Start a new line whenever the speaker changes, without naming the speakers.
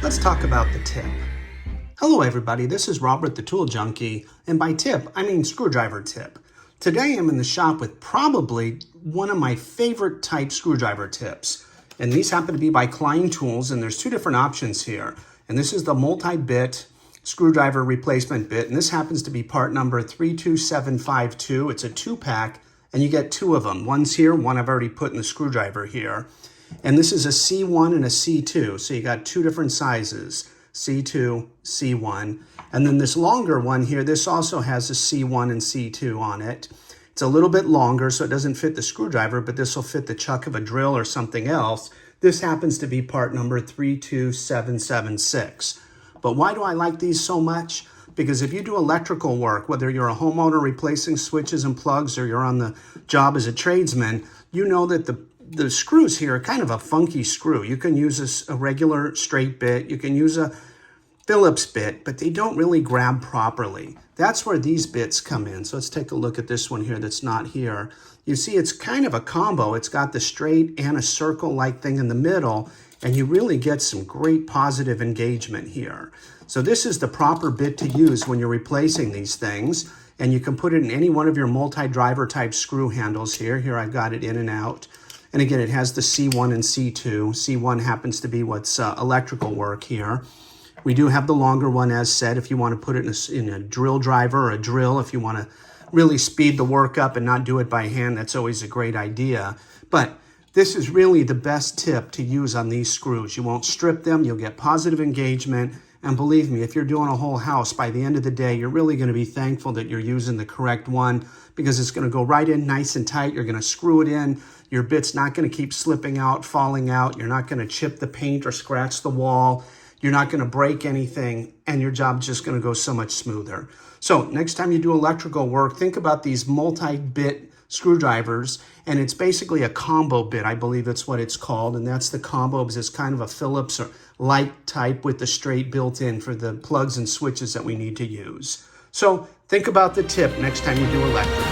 let's talk about the tip. Hello everybody, this is Robert the Tool Junkie, and by tip, I mean screwdriver tip. Today I'm in the shop with probably one of my favorite type screwdriver tips. And these happen to be by Klein tools, and there's two different options here. And this is the multi-bit screwdriver replacement bit, and this happens to be part number 32752. It's a 2-pack, and you get two of them. One's here, one I've already put in the screwdriver here. And this is a C1 and a C2, so you got two different sizes, C2, C1. And then this longer one here, this also has a C1 and C2 on it. It's a little bit longer, so it doesn't fit the screwdriver, but this will fit the chuck of a drill or something else. This happens to be part number 32776. But why do I like these so much? Because if you do electrical work, whether you're a homeowner replacing switches and plugs or you're on the job as a tradesman, you know that the screws here are kind of a funky screw. You can use a regular straight bit, you can use a Phillips bit, but they don't really grab properly. That's where these bits come in. So let's take a look at this one here that's not here. You see it's kind of a combo. It's got the straight and a circle-like thing in the middle, and you really get some great positive engagement here. So this is the proper bit to use when you're replacing these things, and you can put it in any one of your multi-driver type screw handles here. Here I've got it in and out. And again, it has the C1 and C2. C1 happens to be what's electrical work here. We do have the longer one, as said, if you want to put it in a drill driver or a drill, if you want to really speed the work up and not do it by hand, that's always a great idea. But this is really the best tip to use on these screws. You won't strip them, you'll get positive engagement, and believe me, if you're doing a whole house, by the end of the day, you're really going to be thankful that you're using the correct one, because it's going to go right in nice and tight. You're going to screw it in. Your bit's not going to keep slipping out, falling out. You're not going to chip the paint or scratch the wall. You're not going to break anything, and your job's just going to go so much smoother. So next time you do electrical work, think about these multi-bit screwdrivers, and it's basically a combo bit. I believe that's what it's called, and that's the combo because it's kind of a Phillips or light type with the straight built in for the plugs and switches that we need to use. So think about the tip next time you do electrical.